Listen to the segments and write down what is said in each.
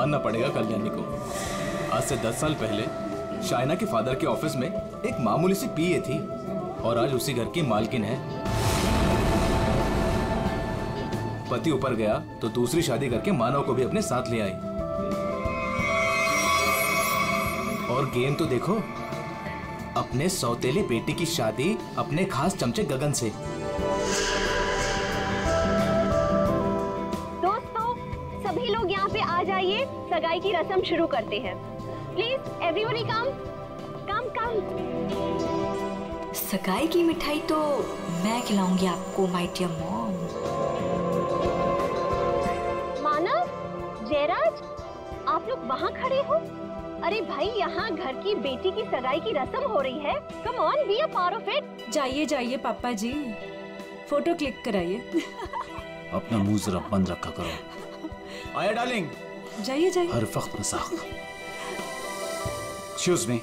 मानना पड़ेगा कल्याणी को। आज से 10 साल पहले शाइना के फादर के ऑफिस में एक मामूली सी पीए थी और आज उसी घर की मालकिन है। पति ऊपर गया तो दूसरी शादी करके मानव को भी अपने साथ ले आई। और गेम तो देखो, अपने सौतेले बेटे की शादी अपने खास चमचे गगन से। दोस्तों, सभी लोग यहाँ पे आ जाइए, सगाई की रस्म शुरू करते हैं। प्लीज एवरीबॉडी कम कम कम। सगाई की मिठाई तो मैं खिलाऊंगी आपको माय डियर मॉम। मानव, जयराज, आप लोग वहाँ खड़े हो? अरे भाई, यहाँ घर की बेटी की सगाई की रस्म हो रही है। Come on, be a part of it. जाइए जाइए पापा जी, फोटो क्लिक कराइए। अपना मुंह जरा बंद रखा करो। आया डार्लिंग। जाइए जाइए। हर वक्त मजाक। Excuse me.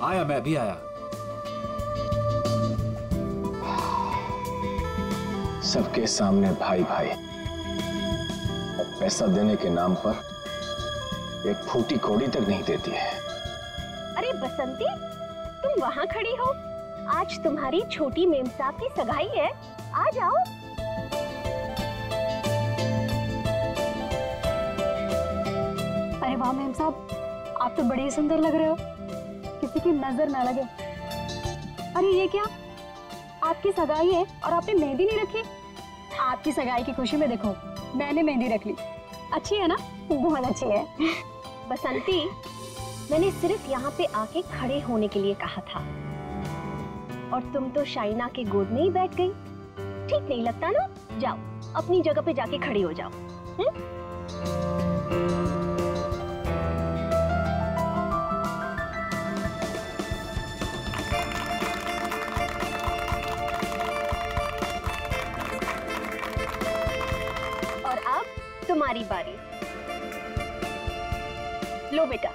आया, मैं अभी आया। सबके सामने भाई भाई, पैसा देने के नाम पर एक फूटी कौड़ी तक नहीं देती है। अरे बसंती, तुम वहाँ खड़ी हो? आज तुम्हारी छोटी मेम साहब की सगाई है, आ जाओ। अरे वाह मेम साहब, आप तो बड़े ही सुंदर लग रहे हो, किसी की नजर ना लगे। अरे ये क्या, आपकी सगाई है और आपने मेहंदी नहीं रखी? आपकी सगाई की खुशी में देखो, मैंने मेहंदी रख ली। अच्छी है ना? बहुत अच्छी है। बसंती, मैंने सिर्फ यहाँ पे आके खड़े होने के लिए कहा था और तुम तो शाइना के गोद में ही बैठ गई। ठीक नहीं लगता ना? जाओ अपनी जगह पे जाके खड़ी हो जाओ। और अब तुम्हारी बारी। लो बेटा।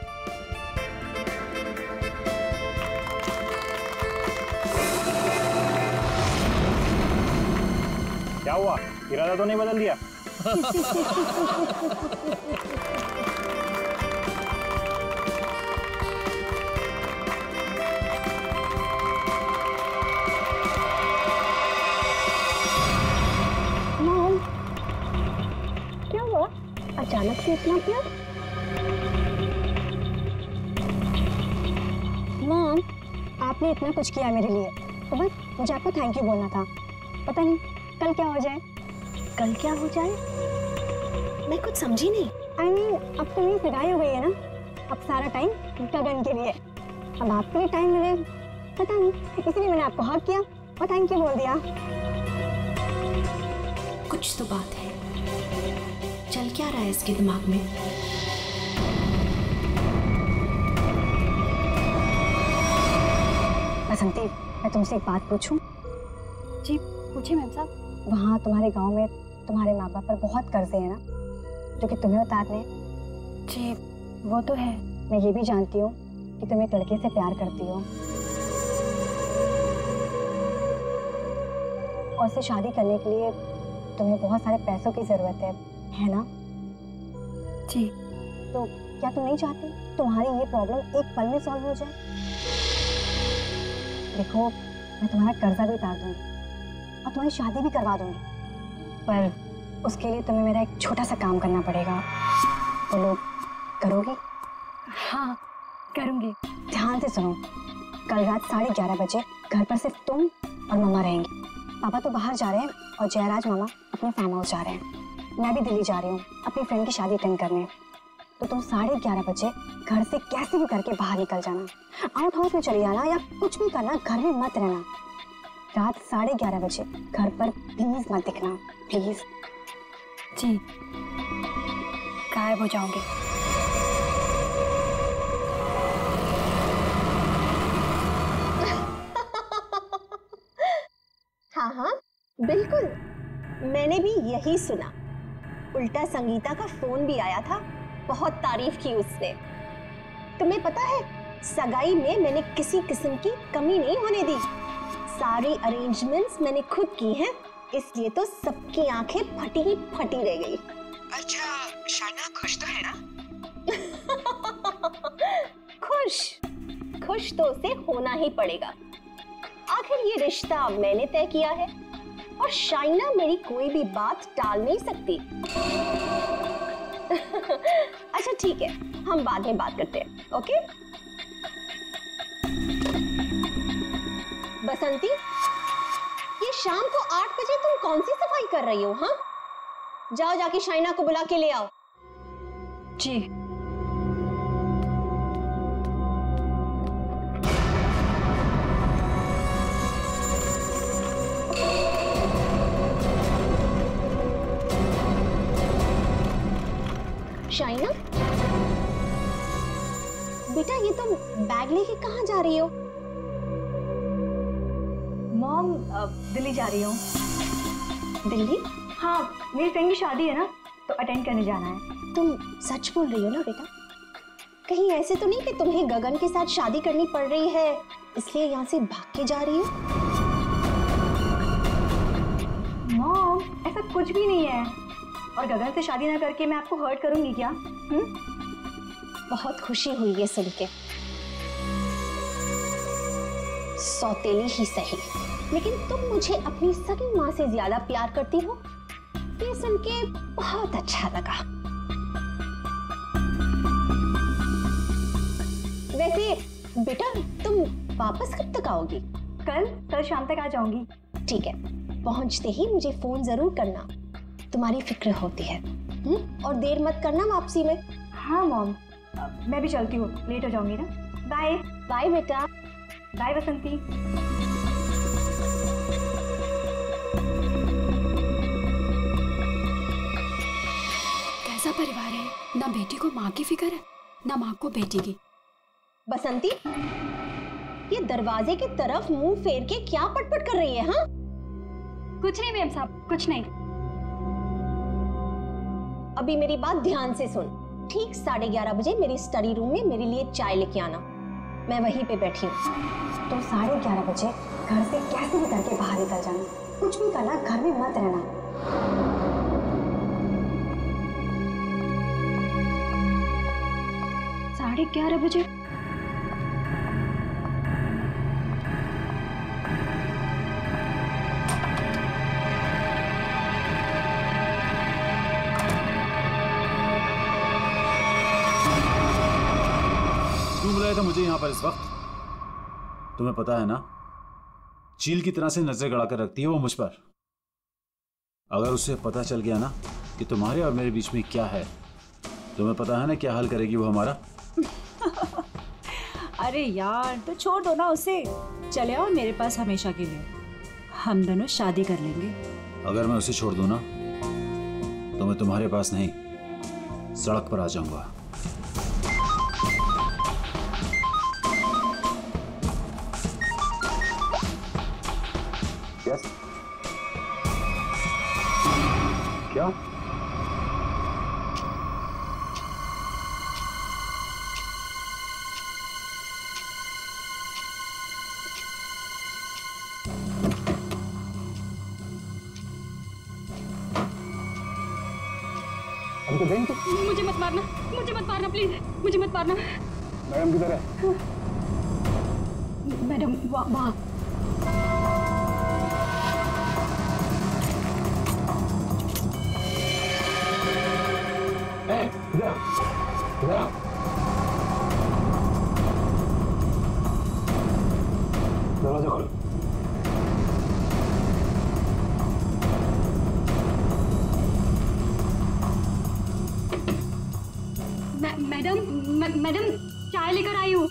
क्या हुआ, इरादा तो नहीं बदल दिया? मॉम, क्या हुआ? अचानक से इतना प्यार? मॉम, आपने इतना कुछ किया मेरे लिए, तो बस मुझे आपको थैंक यू बोलना था। पता नहीं कल क्या हो जाए। कल क्या हो जाए? मैं कुछ समझी नहीं। I mean, अब तो मेरी सगाई हो गई है ना, अब सारा टाइम गगन के लिए। अब आपके लिए टाइम मिले, पता नहीं, इसलिए मैंने आपको हक किया और थैंक यू बोल दिया। कुछ तो बात है, चल क्या रहा है इसके दिमाग में? बसंती, मैं तुमसे एक बात पूछूं? जी पूछिए मैम साहब। वहाँ तुम्हारे गांव में तुम्हारे माँ बाप पर बहुत कर्जे हैं ना, जो कि तुम्हें उतारने हैं? जी वो तो है। मैं ये भी जानती हूँ कि तुम एक लड़के से प्यार करती हो और उससे शादी करने के लिए तुम्हें बहुत सारे पैसों की जरूरत है ना? जी। तो क्या तुम नहीं चाहती तुम्हारी ये प्रॉब्लम एक पल में सॉल्व हो जाए? देखो, मैं तुम्हारा कर्जा भी उतार दूंगी और तुम्हारी शादी भी करवा दूंगी, पर उसके लिए तुम्हें मेरा एक छोटा सा काम करना पड़ेगा। बोलो, करोगी? हाँ करूंगी। ध्यान से सुनो, कल रात 11:30 बजे घर पर सिर्फ तुम और मम्मा रहेंगी। पापा तो बाहर जा रहे हैं और जयराज मामा अपने फार्म हाउस जा रहे हैं। मैं भी दिल्ली जा रही हूँ अपनी फ्रेंड की शादी अटेंड करने। तो तुम 11:30 बजे घर से कैसे भी करके बाहर निकल जाना, आउट हाउस में चले जाना या कुछ भी करना, घर में मत रहना। रात 11:30 बजे घर पर प्लीज मत दिखना, प्लीज। जी, गायब हो जाओगे। हाँ हाँ बिल्कुल, मैंने भी यही सुना। उल्टा संगीता का फोन भी आया था, बहुत तारीफ की उसने। तुम्हें पता है, सगाई में मैंने किसी किस्म की कमी नहीं होने दी। सारी अरेंजमेंट्स मैंने खुद की हैं, इसलिए तो सबकी आंखें फटी ही फटी रह गई। अच्छा, शाइना खुश तो है ना? खुश तो उसे होना ही पड़ेगा। आखिर ये रिश्ता मैंने तय किया है और शाइना मेरी कोई भी बात टाल नहीं सकती। अच्छा ठीक है, हम बाद में बात करते हैं, ओके? बसंती, ये शाम को 8 बजे तुम कौन सी सफाई कर रही हो? हाँ, जाओ जाके शाइना को बुला के ले आओ। जी। शाइना, बेटा ये तुम बैग लेके कहाँ जा रही हो? मॉम, दिल्ली जा रही हूँ। दिल्ली? हाँ, मेरी फ्रेंड की शादी है ना, तो अटेंड करने जाना है। तुम सच बोल रही हो ना बेटा? कहीं ऐसे तो नहीं कि तुम्हें गगन के साथ शादी करनी पड़ रही है इसलिए यहाँ से भाग के जा रही हो? मॉम, ऐसा कुछ भी नहीं है। और गगन से शादी ना करके मैं आपको हर्ट करूंगी क्या? बहुत खुशी हुई ये सुन के। सौतेली ही सही, लेकिन तुम मुझे अपनी सगी माँ से ज्यादा प्यार करती हो, ये सुन के बहुत अच्छा लगा। वैसे बेटा तुम वापस कब तक आओगी? कल शाम तक आ जाऊंगी। ठीक है, पहुंचते ही मुझे फोन जरूर करना, तुम्हारी फिक्र होती है। और देर मत करना वापसी में। हाँ मॉम, मैं भी चलती हूँ, लेट हो जाऊंगी ना। बाय। बाय बेटा। बाय बसंती। कैसा परिवार है, ना बेटी को माँ की फिक्र है ना माँ को बेटी की। बसंती, ये दरवाजे की तरफ मुंह फेर के क्या पटपट कर रही है? हाँ, कुछ नहीं मैम साहब, कुछ नहीं। अभी मेरी बात ध्यान से सुन। ठीक 11:30 बजे मेरी स्टडी रूम में मेरे लिए चाय लेके आना, मैं वहीं पे बैठी हूँ। तो 11:30 बजे घर से कैसे भी करके बाहर निकल जाना, कुछ भी करना, घर में मत रहना। 11:30 बजे? क्यों बुलाया था मुझे यहाँ पर इस वक्त? तुम्हें पता है ना, चील की तरह से नजर गड़ा कर रखती है वो मुझ पर। अगर उसे पता चल गया ना कि तुम्हारे और मेरे बीच में क्या है, तुम्हें पता है ना क्या हाल करेगी वो हमारा। अरे यार, तो छोड़ दो ना उसे, चले आओ मेरे पास हमेशा के लिए, हम दोनों शादी कर लेंगे। अगर मैं उसे छोड़ दूं ना तो मैं तुम्हारे पास नहीं, सड़क पर आ जाऊंगा। यस। क्या? अभी तो गई थी। मुझे मत मारना प्लीज, मुझे मत मारना। मैडम किधर है? मैडम वहाँ। दरवाजा खोलो। मैडम चाय लेकर आई हूँ।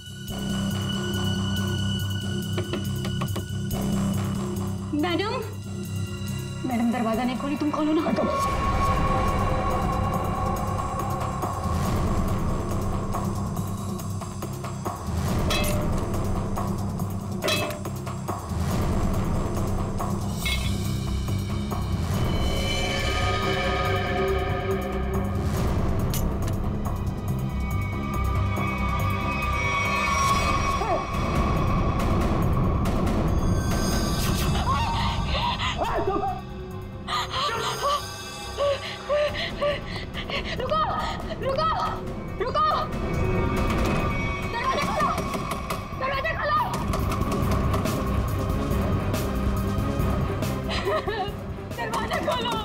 मैडम दरवाजा नहीं खोली, तुम खोलो ना। रुको रुको रुको, दरवाजा खोलो, दरवाजा खोलो। दरवाजा खोलो,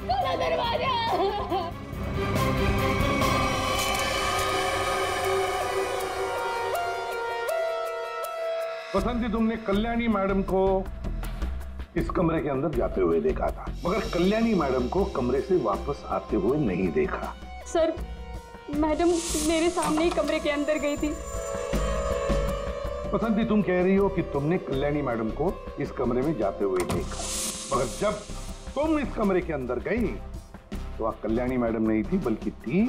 खोलो दरवाजा। बसंती, तुमने कल्याणी मैडम को इस कमरे के अंदर जाते हुए देखा था, मगर कल्याणी मैडम को कमरे से वापस आते हुए नहीं देखा। सर, मैडम मेरे सामने ही कमरे के अंदर गई थी। बसंती, तुम कह रही हो कि तुमने कल्याणी मैडम को इस कमरे में जाते हुए देखा, मगर जब तुम इस कमरे के अंदर गई तो वहां कल्याणी मैडम नहीं थी, बल्कि थी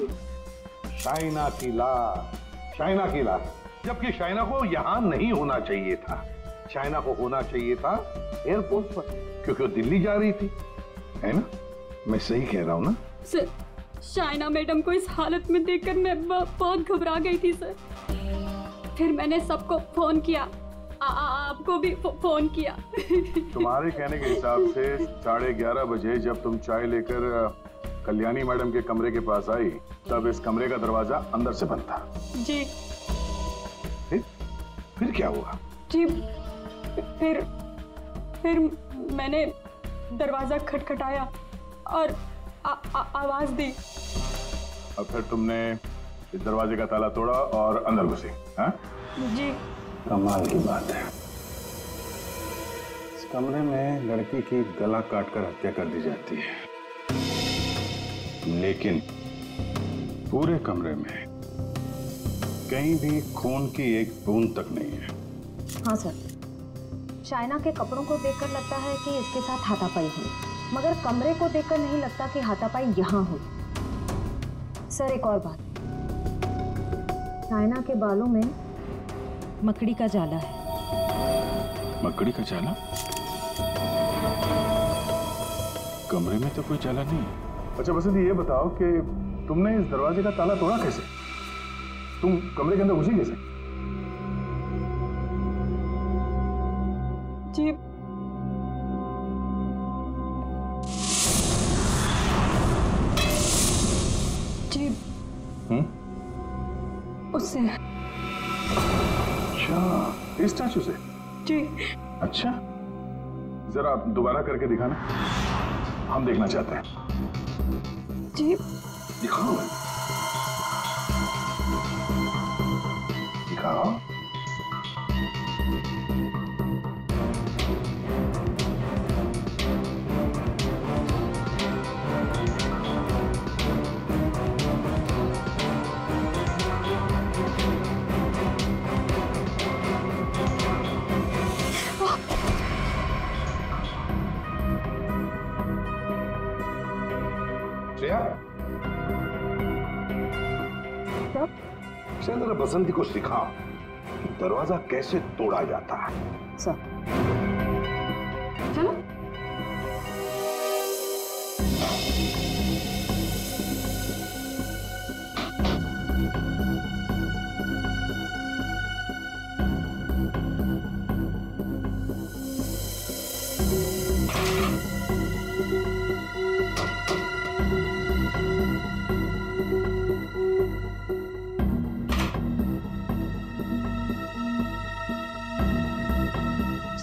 शाइना की लाश। शाइना की लाश, जबकि शाइना को यहां नहीं होना चाहिए था। शाइना को होना चाहिए था एयरपोर्ट पर, क्योंकि वो दिल्ली जा रही थी, है ना? मैं सही कह रहा हूं ना? सर, शाइना मैडम को इस हालत में देखकर मैं बहुत घबरा गई थी सर। फिर मैंने सबको फोन किया, आपको भी फोन किया। तुम्हारे कहने के हिसाब से 11:30 बजे जब तुम चाय लेकर कल्याणी मैडम के कमरे के पास आई, तब इस कमरे का दरवाजा अंदर से बंद था। जी। फिर क्या हुआ? जी, फिर मैंने दरवाजा खटखटाया और आवाज दी। और फिर तुमने इस दरवाजे का ताला तोड़ा और अंदर घुसे? हाँ? जी। कमाल की बात है, इस कमरे में लड़की की गला काटकर हत्या कर दी जाती है, लेकिन पूरे कमरे में कहीं भी खून की एक बूंद तक नहीं है। हाँ सर, शाइना के कपड़ों को देखकर लगता है कि इसके साथ हाथापाई हुई, मगर कमरे को देखकर नहीं लगता कि हाथापाई यहाँ हुई। सर, एक और बात, शाइना के बालों में मकड़ी का जाला है। मकड़ी का जाला? कमरे में तो कोई जाला नहीं। अच्छा बसंती, ये बताओ कि तुमने इस दरवाजे का ताला तोड़ा कैसे? तुम कमरे के अंदर घुसी कैसे? जी, जी, उससे। अच्छा, इस स्टैचू से? जी। अच्छा, जरा दोबारा करके दिखाना, हम देखना चाहते हैं। जी। दिखाओ, दिखाओ। जरा बसंती को सिखाओ दरवाजा कैसे तोड़ा जाता है। सर, चलो।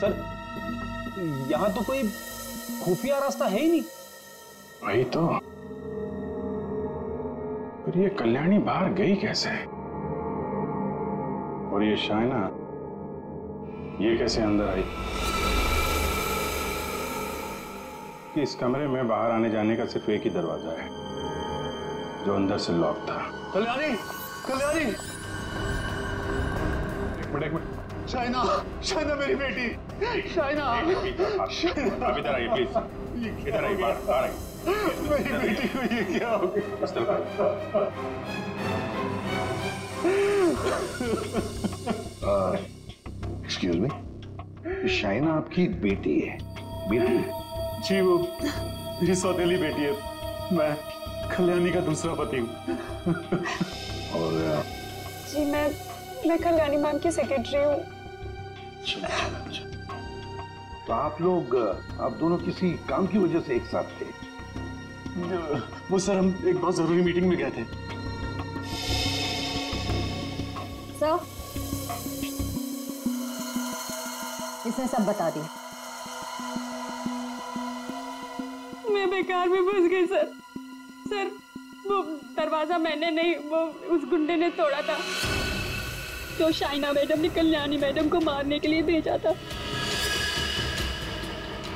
सर, यहाँ तो कोई खुफिया रास्ता है ही नहीं। वही तो, फिर ये कल्याणी बाहर गई कैसे? और ये शाइना ये कैसे अंदर आई? कि इस कमरे में बाहर आने जाने का सिर्फ एक ही दरवाजा है, जो अंदर से लॉक था। कल्याणी, कल्याणी, एक मिनट। शाइना, शाइना मेरी बेटी, शाइना। आप इधर आइए प्लीज, इधर आइए, बाहर आइए। मेरी बेटी को ये क्या हो गया? इस तरफ एक्सक्यूज मी, शाइना आपकी बेटी है? बेटी? जी, वो मेरी सौतेली बेटी है। मैं कल्याणी का दूसरा पति हूँ। और जी, मैं कल्याणी मैम की सेक्रेटरी हूँ। तो आप लोग, आप दोनों किसी काम की वजह से एक साथ थे? वो सर हम एक बहुत जरूरी मीटिंग में गए थे। सर, इसने सब बता दिया। मैं बेकार में फंस गई सर। सर वो दरवाजा मैंने नहीं, वो उस गुंडे ने तोड़ा था जो शाइना मैडम ने कल्याणी मैडम को मारने के लिए भेजा था।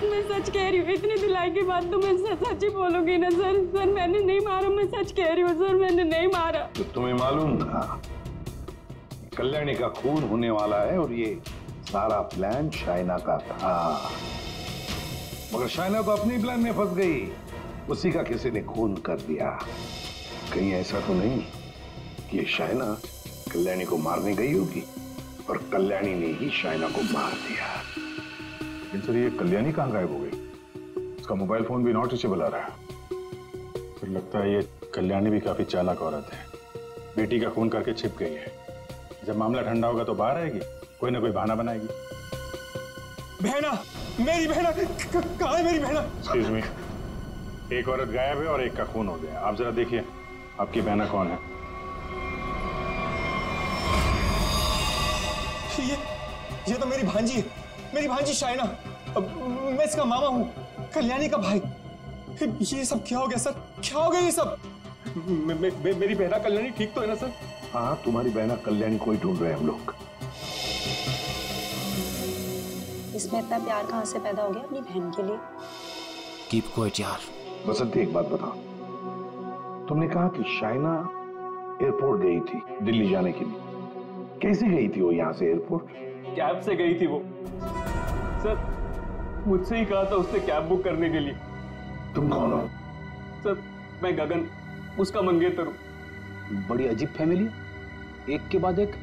मैं सच कह रही हूँ, इतनी धुलाई के बाद तो मैं सच ही बोलूंगी ना सर। सर मैंने नहीं मारा, मैं सच कह रही हूँ सर, मैंने नहीं मारा। तो तुम्हें मालूम था कल्याणी का खून होने वाला है और ये सारा प्लान शाइना का था, मगर शाइना तो अपनी प्लान में फंस गई। उसी का किसी ने खून कर दिया। कहीं ऐसा तो नहीं कि ये शाइना कल्याणी को मारने गई होगी और कल्याणी ने ही शाइना को मार दिया। लेकिन सर ये कल्याणी कहाँ गायब हो गई? उसका मोबाइल फोन भी नॉट रीचेबल आ रहा है। फिर लगता है ये कल्याणी भी काफी चालाक औरत है, बेटी का खून करके छिप गई है। जब मामला ठंडा होगा तो बाहर आएगी, कोई ना कोई बहाना बनाएगी। बहना, मेरी बहना कहाँ है? मेरी बहना। एक्सक्यूज मी, एक औरत गायब है और एक का खून हो गया। आप जरा देखिए आपकी बहना कौन है। ये तो मेरी भांजी है, मेरी भांजी शाइना। मैं इसका मामा हूँ, कल्याणी का भाई। ये सब क्या हो गया सर? क्या हो गया ये सब? मेरी बहना कल्याणी ठीक तो है ना सर? हाँ, तुम्हारी बहना कल्याणी को ही ढूंढ रहे हैं हम लोग। इसमें इतना प्यार कहाँ से पैदा हो गया अपनी बहन के लिए? कीप क्वाइट यार। बसंती, एक बात बताओ, तुमने कहा कि शाइना एयरपोर्ट गई थी दिल्ली जाने के लिए। कैसे गई थी वो यहाँ से एयरपोर्ट? कैब से गई थी वो सर। मुझसे ही कहा था उसने कैब बुक करने के लिए। तुम कौन हो? सर मैं गगन, उसका मंगेतर हूँ। बड़ी अजीब फैमिली, एक के बाद एक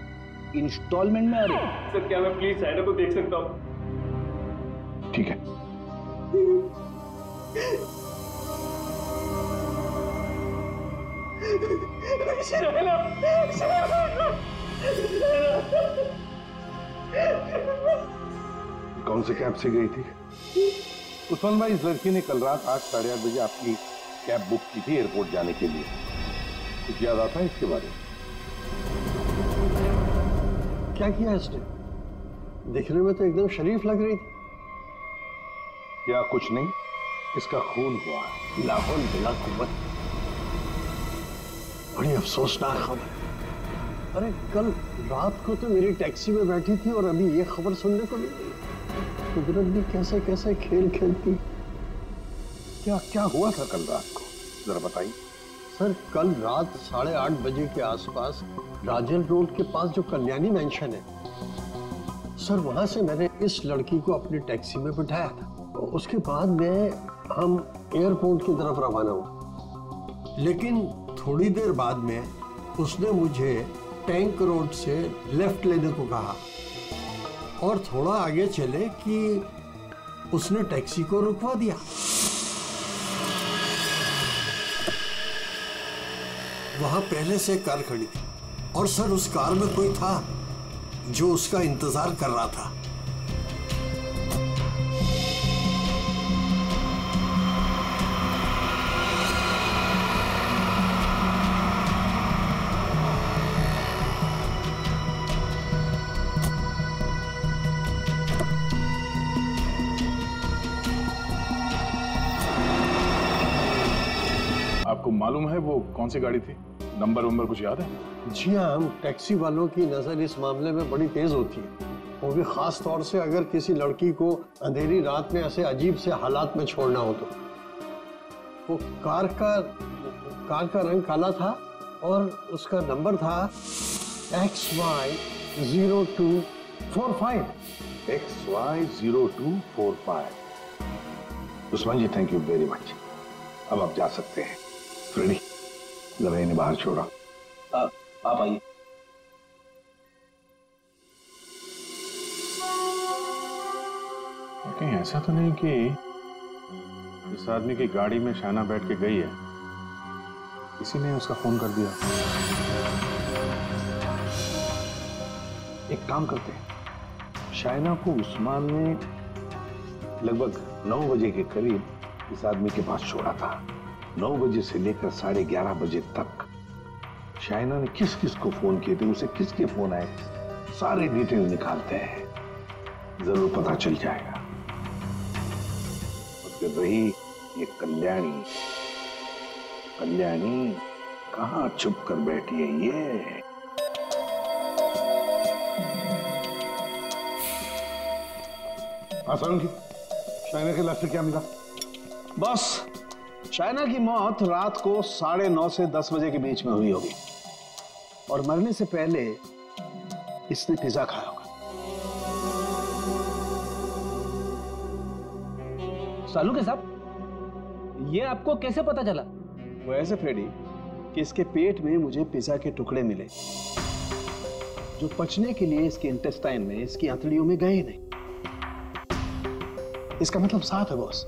इंस्टॉलमेंट में आ रही है। सर क्या मैं प्लीज शाइना को देख सकता हूँ? ठीक है। शाइना, कौन से कैब से गई थी? उस्मान भाई, इस लड़की ने कल रात 8, 8:30 बजे आपकी कैब बुक की थी एयरपोर्ट जाने के लिए। कुछ याद आता है इसके बारे में? क्या किया इसने? दिखने में तो एकदम शरीफ लग रही थी। क्या कुछ नहीं, इसका खून हुआ। लाहौल बिला कुव्वत। बड़ी अफसोसनाक खबर। अरे कल रात को तो मेरी टैक्सी में बैठी थी और अभी ये खबर सुनने को मिली। कुदरत भी कैसे कैसे खेल खेलती। क्या क्या हुआ था कल रात को, जरा बताइए। सर कल रात 8:30 बजे के आसपास राजन रोड के पास जो कल्याणी मैंशन है सर, वहां से मैंने इस लड़की को अपनी टैक्सी में बिठाया था। उसके बाद हम एयरपोर्ट की तरफ रवाना हुए, लेकिन थोड़ी देर बाद में उसने मुझे टैंक रोड से लेफ्ट लेने को कहा और थोड़ा आगे चले कि उसने टैक्सी को रुकवा दिया। वहां पहले से कार खड़ी थी और सर उस कार में कोई था जो उसका इंतजार कर रहा था। आपको मालूम है वो कौन सी गाड़ी थी? नंबर वंबर कुछ याद है? जी हाँ, हम टैक्सी वालों की नजर इस मामले में बड़ी तेज होती है, वो भी खास तौर से अगर किसी लड़की को अंधेरी रात में ऐसे अजीब से हालात में छोड़ना हो तो। वो कार का रंग काला था और उसका नंबर था XY0245। XY0245। Usman ji, thank you very much. अब आप जा सकते हैं। फ्रेडी, जरा इन्हें बाहर छोड़ा। आप आइए। कहीं ऐसा तो नहीं कि इस आदमी की गाड़ी में शाइना बैठ के गई है, किसी ने उसका फोन कर दिया? एक काम करते हैं, शाइना को उस्मान ने लगभग 9 बजे के करीब इस आदमी के पास छोड़ा था। 9 बजे से लेकर 11:30 बजे तक शाइना ने किस किस को फोन किए थे, उसे किसके फोन आए, सारे डिटेल निकालते हैं, जरूर पता चल जाएगा। और फिर रही ये कल्याणी, कल्याणी कहां छुप कर बैठी है ये? की शाइना के लाश से क्या मिला? बस शाइना की मौत रात को 9:30 से 10 बजे के बीच में हुई होगी और मरने से पहले इसने पिज्जा खाया होगा। सालू के साहब, ये आपको कैसे पता चला? वो ऐसे फ्रेडी कि इसके पेट में मुझे पिज्जा के टुकड़े मिले जो पचने के लिए इसके इंटेस्टाइन में, इसकी आंतड़ियों में गए नहीं। इसका मतलब साफ है बॉस,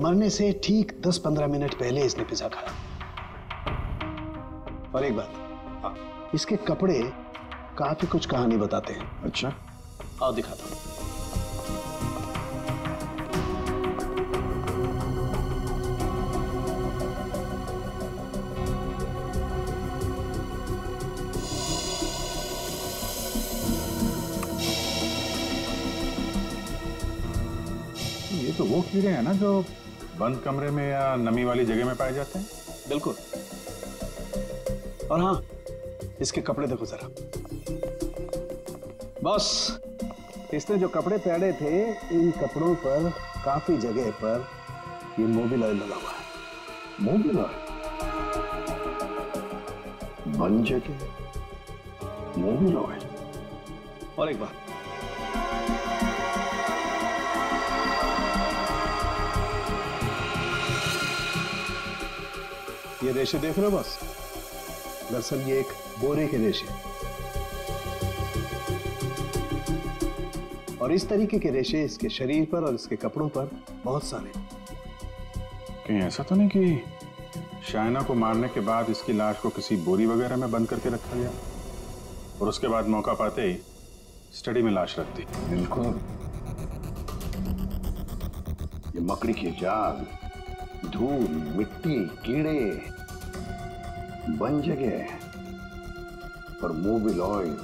मरने से ठीक 10-15 मिनट पहले इसने पिज्जा खाया। और एक बात, इसके कपड़े काफी कुछ कहानी बताते हैं। अच्छा, आओ दिखाता हूं। ये तो वो कीड़े हैं ना जो बंद कमरे में या नमी वाली जगह में पाए जाते हैं? बिल्कुल। और हाँ, इसके कपड़े देखो जरा। बॉस, इसने जो कपड़े पहने थे, इन कपड़ों पर काफी जगह पर ये मोबिल ऑयल लगा हुआ है। Mobil oil? बंद जगह मोबिल ऑयल? और एक बात, ये रेशे देख रहे हो बस? दरअसल ये एक बोरे के रेशे, और इस तरीके के रेशे इसके शरीर पर और इसके कपड़ों पर बहुत सारे। कहीं ऐसा तो नहीं कि शाइना को मारने के बाद इसकी लाश को किसी बोरी वगैरह में बंद करके रखा गया और उसके बाद मौका पाते ही स्टडी में लाश रख दी? बिल्कुल। ये मकड़ी के जाल, धूल, मिट्टी, कीड़े, बंद जगह और मोबिल ऑयल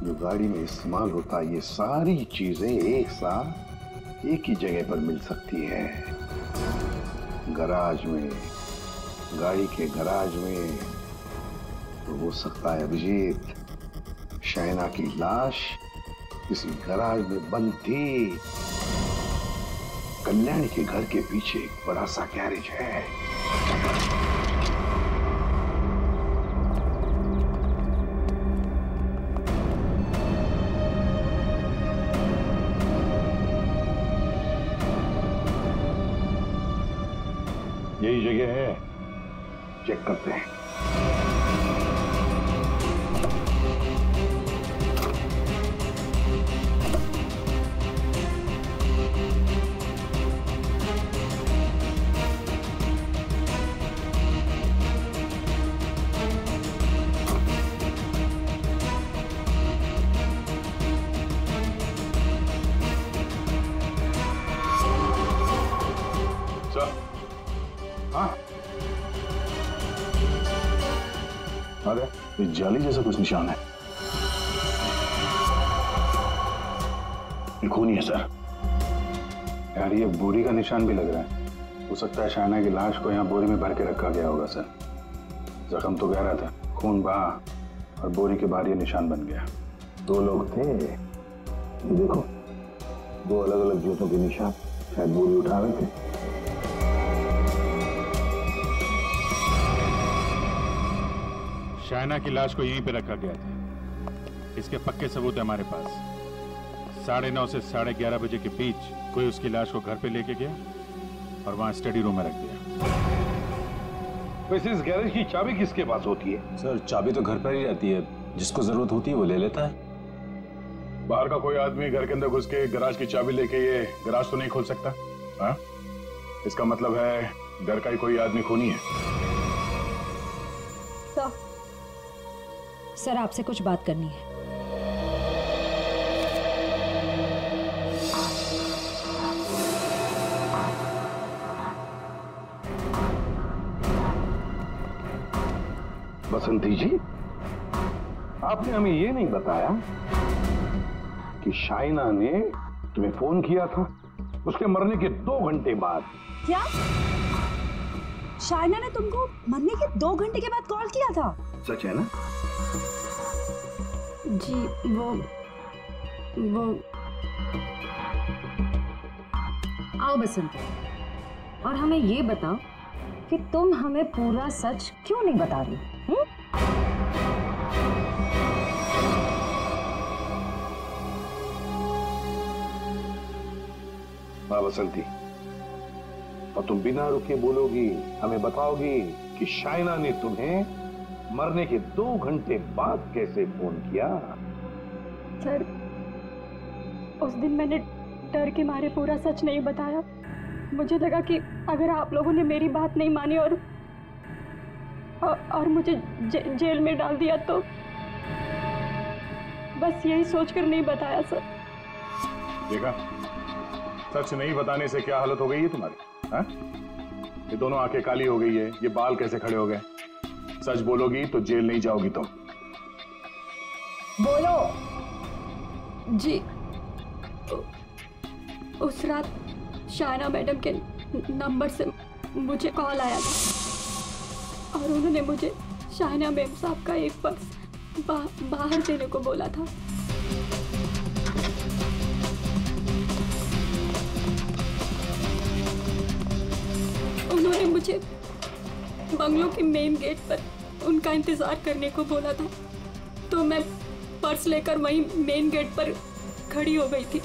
जो गाड़ी में इस्तेमाल होता है, ये सारी चीजें एक साथ एक ही जगह पर मिल सकती है। गराज में, गाड़ी के गराज में। तो हो सकता है अभिजीत, शाइना की लाश किसी गराज में बंद थी। कल्याणी के घर के पीछे एक बड़ा सा गैरेज है। यही जगह है, चेक करते हैं। अरे ये जाली जैसा कुछ निशान है। ये खूनी है सर। यार ये बोरी का निशान भी लग रहा है। हो सकता है शाइना की लाश को यहाँ बोरी में भर के रखा गया होगा सर। जख्म तो गहरा था, खून बहा और बोरी के बाहर ये निशान बन गया। 2 लोग थे, ये देखो 2 अलग अलग जूतों के निशान, शायद बोरी उठा रहे थे। शाइना की लाश को यहीं पे रखा गया था। इसके पक्के सबूत है हमारे पास। 9:30 से 11:30 बजे के बीच कोई उसकी लाश को घर पे लेके गया और वहां स्टडी रूम में रख दिया। वैसे इस गैरेज की चाबी किसके पास होती है? सर चाबी तो घर पर ही रहती है, जिसको जरूरत होती है वो ले लेता है। बाहर का कोई आदमी घर के अंदर घुस के गराज की चाबी लेके ये गराज तो नहीं खोल सकता? हाँ? इसका मतलब है घर का ही कोई आदमी खूनी है। सर आपसे कुछ बात करनी है। बसंती जी, आपने हमें ये नहीं बताया कि शाइना ने तुम्हें फोन किया था उसके मरने के 2 घंटे बाद। क्या शाइना ने तुमको मरने के 2 घंटे के बाद कॉल किया था? सच है ना? जी वो आओ बसंती, और हमें ये बताओ कि तुम हमें पूरा सच क्यों नहीं बता रही? हाँ बसंती, और तुम बिना रुके बोलोगी, हमें बताओगी कि शाइना ने तुम्हें मरने के 2 घंटे बाद कैसे फोन किया? सर, उस दिन मैंने डर के मारे पूरा सच नहीं बताया। मुझे लगा कि अगर आप लोगों ने मेरी बात नहीं मानी और मुझे जेल में डाल दिया तो बस यही सोचकर नहीं बताया सर। देखा, सच नहीं बताने से क्या हालत हो गई है तुम्हारी? हाँ? ये दोनों आंखें काली हो गई है, ये बाल कैसे खड़े हो गए? सच बोलोगी तो जेल नहीं जाओगी तुम। बोलो। जी, उस रात शाइना मैडम के नंबर से मुझे कॉल आया था और उन्होंने मुझे शाइना मैम साहब का एक पर्स बाहर देने को बोला था। उन्होंने मुझे बंगलों के मेन गेट पर उनका इंतजार करने को बोला था, तो मैं पर्स लेकर वहीं मेन गेट पर खड़ी हो गई थी।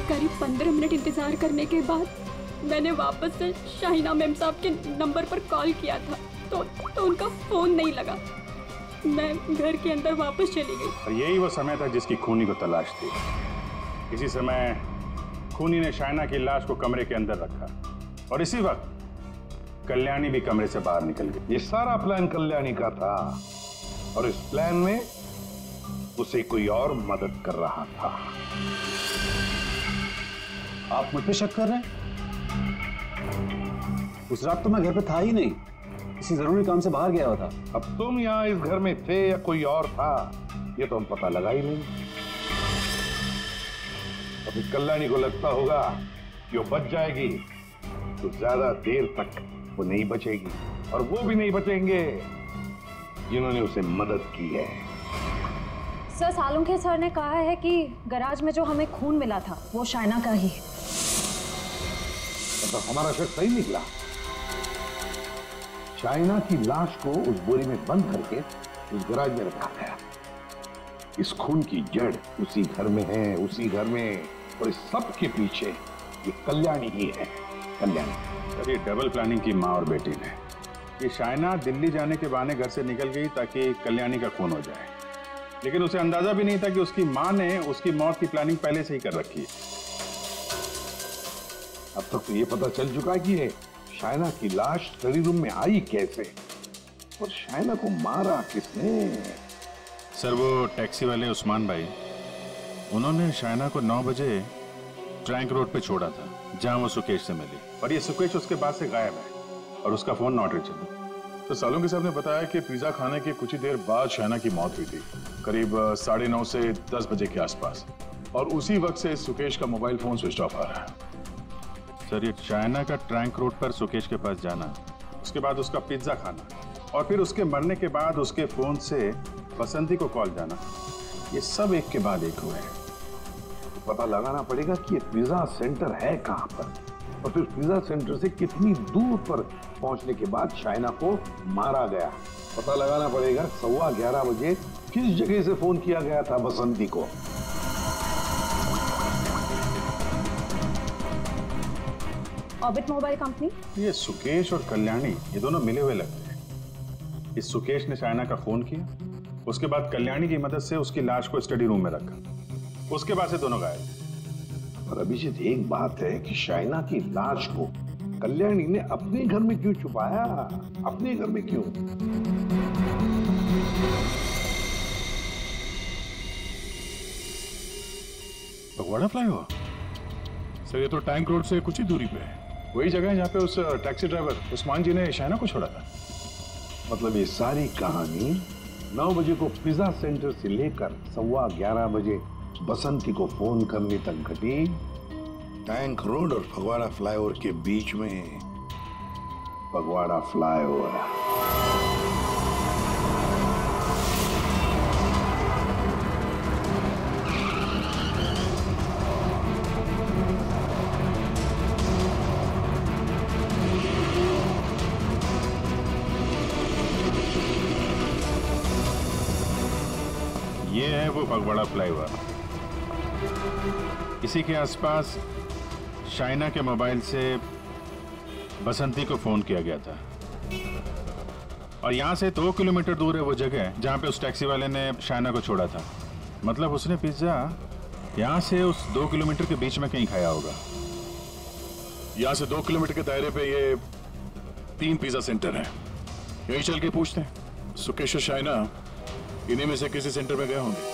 करीब 15 मिनट इंतजार करने के बाद मैंने वापस से शाइना मैम साहब के नंबर पर कॉल किया था, तो उनका फोन नहीं लगा। मैं घर के अंदर वापस चली गई। और यही वो समय था जिसकी खूनी को तलाश थी। इसी समय खूनी ने शाइना की लाश को कमरे के अंदर रखा और इसी वक्त कल्याणी भी कमरे से बाहर निकल गई। ये सारा प्लान कल्याणी का था और इस प्लान में उसे कोई और मदद कर रहा था। आप मुझ पे शक कर रहे हैं? उस रात तो मैं घर पे था ही नहीं, किसी जरूरी काम से बाहर गया हुआ था। अब तुम यहाँ इस घर में थे या कोई और था, ये तो हम पता लगा ही नहीं। अब इस कल्याणी को लगता होगा कि वो बच जाएगी, तो ज्यादा देर तक वो नहीं बचेगी, और वो भी नहीं बचेंगे जिन्होंने उसे मदद की है। सर, सालुंखे सर ने कहा है कि गैराज में जो हमें खून मिला था वो शाइना का ही है। तो हमारा शक सही निकला। शाइना की लाश को उस बोरी में बंद करके उस गैराज में रखा गया। इस खून की जड़ उसी घर में है, उसी घर में, और इस सब के पीछे ये कल्याणी ही है। कल्याणी। ये डबल प्लानिंग की माँ और बेटी ने। ये शाइना दिल्ली जाने के बहाने घर से निकल गई ताकि कल्याणी का खून हो जाए, लेकिन उसे अंदाजा भी नहीं था कि उसकी माँ ने उसकी मौत की प्लानिंग पहले से ही कर रखी है। अब तक तो ये पता चल चुका है कि ये शाइना की लाश स्टडी रूम में आई कैसे, और शाइना को मारा किसने? सर, वो टैक्सी वाले उस्मान भाई, उन्होंने शाइना को 9 बजे ट्रैंक रोड पे छोड़ा था जहां वो सुकेश से मिली, और ये सुकेश उसके बाद से गायब है और उसका फोन नॉट रीचेबल। तो सालुंखे साहब ने बताया कि पिज्जा खाने के कुछ ही देर बाद शाइना की मौत हुई थी, करीब 9:30 से 10 बजे के आसपास, और उसी वक्त से सुकेश का मोबाइल फोन स्विच ऑफ आ रहा है। सर, ये शाइना का ट्रैंक रोड पर सुकेश के पास जाना, उसके बाद उसका पिज्जा खाना, और फिर उसके मरने के बाद उसके फोन से बसंती को कॉल जाना, ये सब एक के बाद एक हुए। पता लगाना पड़ेगा कि ये पिज्जा सेंटर है कहां पर, और फिर पिज्जा सेंटर से कितनी दूर पर पहुंचने के बाद शाइना को मारा गया। पता लगाना पड़ेगा 11:15 बजे किस जगह से फोन किया गया था बसंती को। Orbit mobile company. ये सुकेश और कल्याणी, ये दोनों मिले हुए लगते हैं। इस सुकेश ने शाइना का फोन किया, उसके बाद कल्याणी की मदद से उसकी लाश को स्टडी रूम में रखा, उसके बाद से दोनों गायब। और अभिजीत, एक बात है कि शाइना की लाश को कल्याणी ने अपने घर में क्यों छुपाया? अपने घर में क्यों? फगवाड़ा फ्लाईओवर? सर ये तो टैंक रोड से कुछ ही दूरी पे है। वही जगह है जहाँ पे उस टैक्सी ड्राइवर उस्मान जी ने शाइना को छोड़ा था। मतलब ये सारी कहानी 9 बजे को पिज्जा सेंटर से लेकर 11:15 बजे बसंती को फोन करने तक घटी टैंक रोड और फगवाड़ा फ्लाईओवर के बीच में। फगवाड़ा फ्लाईओवर। ये है वो फगवाड़ा फ्लाईओवर। इसी के आसपास शाइना के मोबाइल से बसंती को फोन किया गया था और यहाँ से 2 किलोमीटर दूर है वो जगह जहाँ पे उस टैक्सी वाले ने शाइना को छोड़ा था। मतलब उसने पिज्जा यहाँ से उस 2 किलोमीटर के बीच में कहीं खाया होगा। यहाँ से 2 किलोमीटर के दायरे पे ये 3 पिज्जा सेंटर हैं। यहीं चल के पूछते हैं। सुकेश और शाइना इन्हीं में से किसी सेंटर में गए होंगे।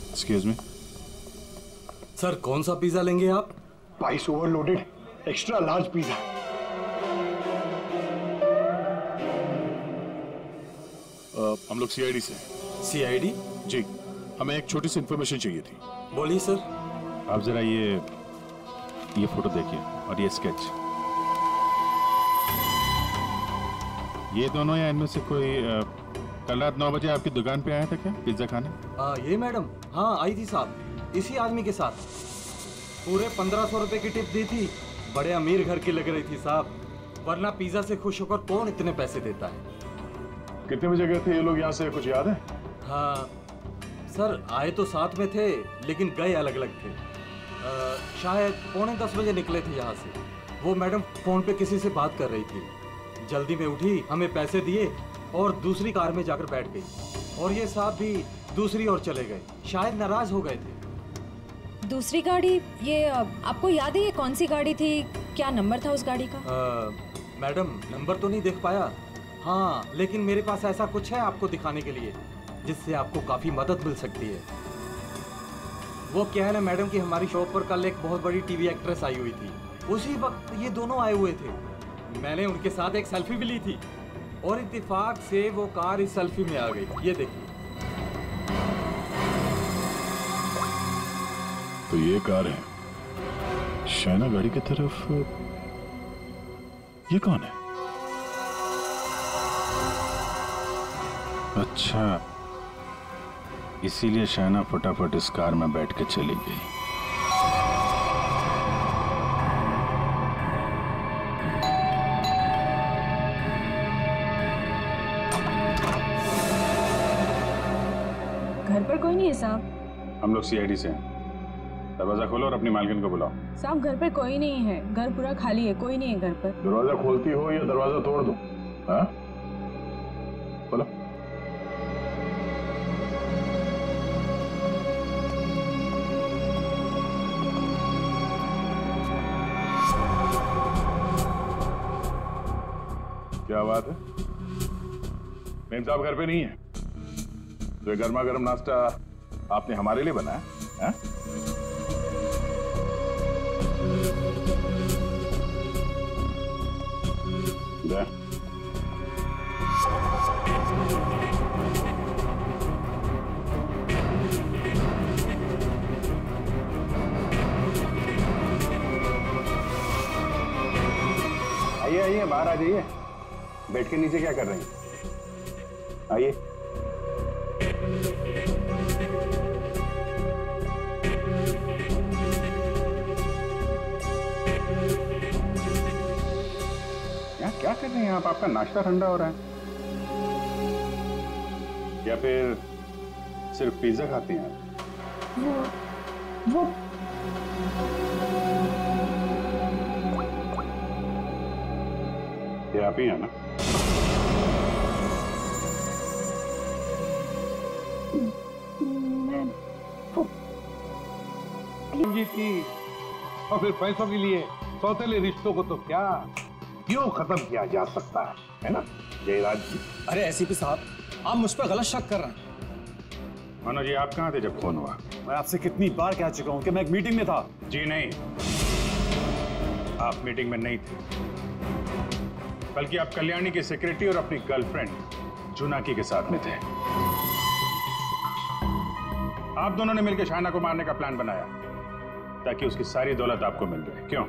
एक्सक्यूज मी सर, कौन सा पिज्जा लेंगे आप? Spice overloaded extra large pizza. हम लोग सीआईडी से। सीआईडी? जी, हमें एक छोटी सी इंफॉर्मेशन चाहिए थी। बोलिए सर। आप जरा ये फोटो देखिए और ये स्केच। ये दोनों या इनमें से कोई कल रात 9 बजे आपकी दुकान पे आया था क्या पिज्जा खाने? ये मैडम, हाँ आई थी साहब, इसी आदमी के साथ। पूरे 1500 रुपए की टिप दी थी। बड़े अमीर घर की लग रही थी साहब, वरना पिज्जा से खुश होकर कौन इतने पैसे देता है। कितने बजे गए थे ये लोग यहाँ से, कुछ याद है? हाँ सर, आए तो साथ में थे लेकिन गए अलग अलग थे। शायद 9:45 बजे निकले थे यहाँ से। वो मैडम फोन पे किसी से बात कर रही थी। जल्दी में उठी, हमें पैसे दिए और दूसरी कार में जाकर बैठ गई। और ये साहब भी दूसरी ओर चले गए, शायद नाराज हो गए थे। दूसरी गाड़ी, ये आपको याद है ये कौन सी गाड़ी थी? क्या नंबर था उस गाड़ी का? मैडम नंबर तो नहीं देख पाया। हाँ, लेकिन मेरे पास ऐसा कुछ है आपको दिखाने के लिए जिससे आपको काफी मदद मिल सकती है। वो क्या है ना मैडम कि हमारी शॉप पर कल एक बहुत बड़ी टीवी एक्ट्रेस आई हुई थी। उसी वक्त ये दोनों आए हुए थे। मैंने उनके साथ एक सेल्फी भी ली थी और इत्तेफाक से वो कार इस सेल्फी में आ गई। ये देखिए। तो ये कार है शाइना गाड़ी की तरफ। ये कौन है? अच्छा, इसीलिए शाइना फटाफट इस कार में बैठ के चली गई। घर पर कोई नहीं है साहब। हम लोग सीआईडी से हैं। दरवाजा खोलो और अपनी मालकिन को बुलाओ। साहब घर पे कोई नहीं है, घर पूरा खाली है, कोई नहीं है घर पर। दरवाजा खोलती हो या दरवाजा तोड़ दो? हाँ, बोलो। क्या बात है? मेम साहब घर पे नहीं है? तो ये गर्मा गर्म नाश्ता आपने हमारे लिए बनाया है? आइए आइए, बाहर आ जाइए। बैठ के नीचे क्या कर रहे हैं? आइए। क्या कर रहे हैं आप? आपका नाश्ता ठंडा हो रहा है या फिर सिर्फ पिज्जा खाती हैं आप? वो ये आप ही है ना? जी थी और फिर पैसों के लिए सौतेले रिश्तों को तो क्या क्यों खत्म किया जा सकता है ना जयराज जी? अरे एसीपी साहब, आप मुझ पर गलत शक कर रहे हैं। मनोज जी, आप कहाँ थे जब फोन हुआ? मैं आपसे कितनी बार कह चुका हूं कि मैं एक मीटिंग में था। जी नहीं, आप मीटिंग में नहीं थे, बल्कि आप कल्याणी के सेक्रेटरी और अपनी गर्लफ्रेंड जुनाकी के साथ में थे। आप दोनों ने मिलकर शाइना को मारने का प्लान बनाया ताकि उसकी सारी दौलत आपको मिल जाए। क्यों?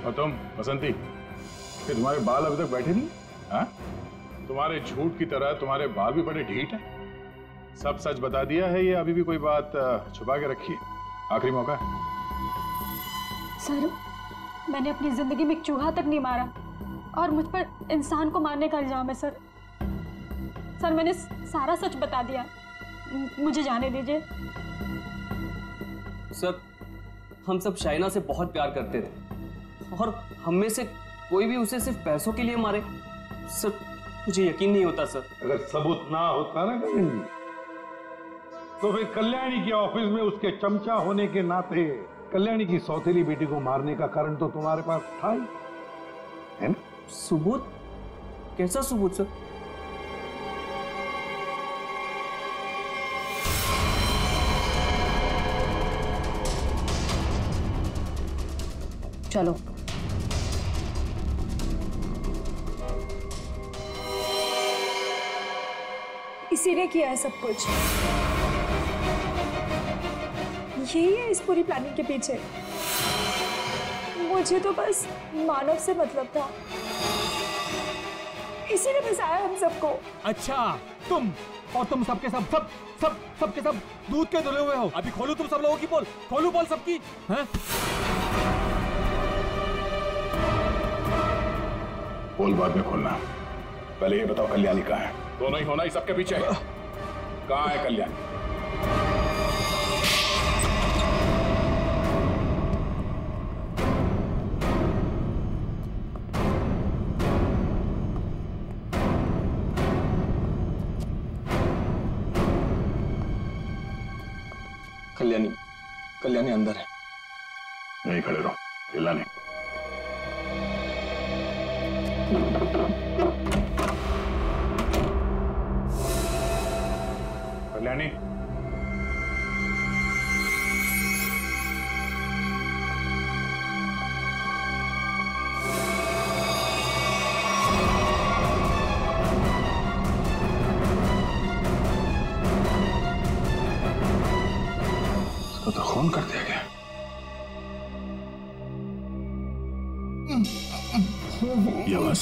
और तुम बसंती, कि तुम्हारे बाल अभी तक बैठे नहीं? हाँ? तुम्हारे झूठ की तरह तुम्हारे बाल भी बड़े ढीठ हैं। सब सच बता दिया है, ये अभी भी कोई बात छुपा के रखी है? आखिरी मौका है। सर, मैंने अपनी जिंदगी में एक चूहा तक नहीं मारा और मुझ पर इंसान को मारने का इल्जाम है सर। सर, मैंने सारा सच बता दिया, मुझे जाने दीजिए। सर, हम सब शाइना से बहुत प्यार करते थे और हम में से कोई भी उसे सिर्फ पैसों के लिए मारे, सर मुझे यकीन नहीं होता सर। अगर सबूत ना होता ना गगन जी, तो फिर कल्याणी के ऑफिस में उसके चमचा होने के नाते कल्याणी की सौतेली बेटी को मारने का कारण तो तुम्हारे पास था ही, है ना? सबूत? कैसा सबूत सर? चलो। इसी ने किया है सब कुछ। यही है इस पूरी प्लानिंग के पीछे। मुझे तो बस मानव से मतलब था, इसी ने फंसाया हम सबको। अच्छा, तुम और तुम सबके सबके सब दूध के धुले हुए हो। अभी खोलू तुम सब लोगों की पोल, खोलू पोल सबकी। हैं? पोल बाद में खोलना, पहले ये बताओ कल्याणी कहाँ है? दोनों ही होना ही सबके पीछे। कहाँ है कल्याणी? कल्याणी अंदर है। नहीं खड़े रहो, हिला नहीं। कल्याणी, इसको तो खून कर दिया गया। ये आवाज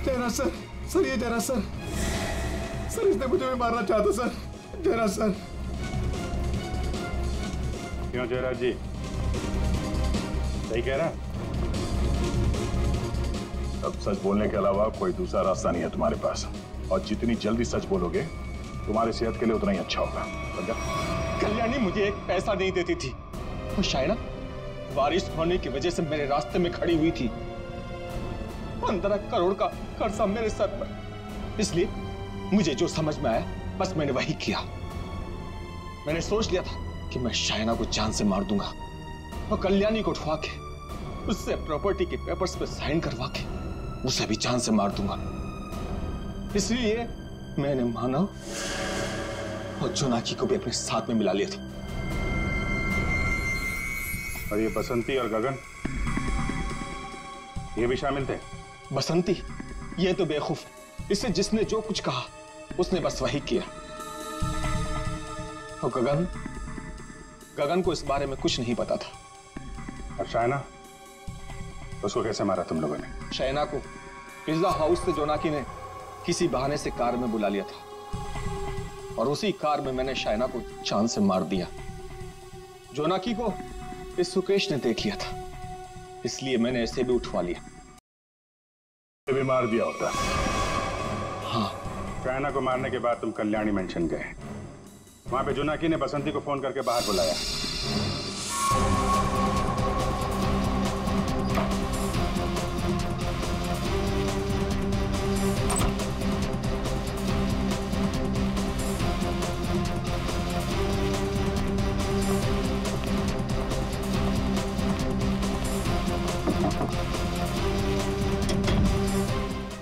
जयराज सर, ये जयराज सर, इसने मुझे भी मारना चाहता सर। जयराज सर। क्यों जयराज जी, सही कह रहा है? अब सच बोलने के अलावा कोई दूसरा रास्ता नहीं है तुम्हारे पास, और जितनी जल्दी सच बोलोगे तुम्हारी सेहत के लिए उतना ही अच्छा होगा। समझा? कल्याणी मुझे एक पैसा नहीं देती थी, और शायना बारिश होने की वजह से मेरे रास्ते में खड़ी हुई थी। 15 करोड़ का कर्जा मेरे सर पर। इसलिए मुझे जो समझ में आया बस मैंने वही किया। मैंने सोच लिया था कि मैं शायना को जान से मार दूंगा और कल्याणी को उठवा के उससे प्रॉपर्टी के पेपर्स पे साइन करवा के उसे भी जान से मार दूंगा। इसलिए मैंने मानव और जुनाकी को भी अपने साथ में मिला लिया था। और ये बसंती और गगन, ये भी शामिल थे? बसंती ये तो बेवकूफ है, इससे जिसने जो कुछ कहा उसने बस वही किया। और गगन को इस बारे में कुछ नहीं पता था। और शायना, उसको कैसे मारा तुम लोगों ने? शायना को पिज्जा हाउस से जोनाकी ने किसी बहाने से कार में बुला लिया था और उसी कार में मैंने शायना को जान से मार दिया। जोनाकी को इस सुकेश ने देख लिया था, इसलिए मैंने इसे भी उठवा लिया। भी मार दिया होता। हाँ। शाइना को मारने के बाद तुम कल्याणी मेंशन गए। वहां पे जोनाकी ने बसंती को फोन करके बाहर बुलाया।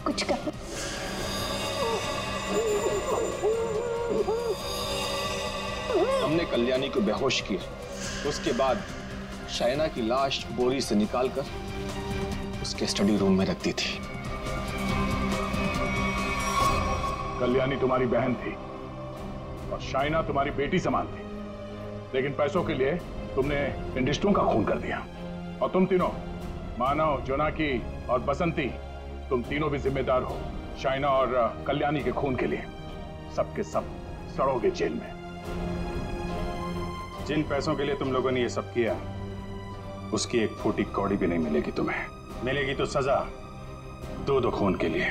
कुछ कर। हमने कल्याणी को बेहोश किया, उसके बाद शाइना की लाश बोरी से निकालकर उसके स्टडी रूम में रख दी थी। कल्याणी तुम्हारी बहन थी और शाइना तुम्हारी बेटी समान थी, लेकिन पैसों के लिए तुमने इंडस्ट्रियों का खून कर दिया। और तुम तीनों, मानव, जोनाकी और बसंती, तुम तीनों भी जिम्मेदार हो शाइना और कल्याणी के खून के लिए। सबके सब सड़ोगे जेल में। जिन पैसों के लिए तुम लोगों ने ये सब किया, उसकी एक फूटी कौड़ी भी नहीं मिलेगी तुम्हें। मिलेगी तो सजा दो खून के लिए।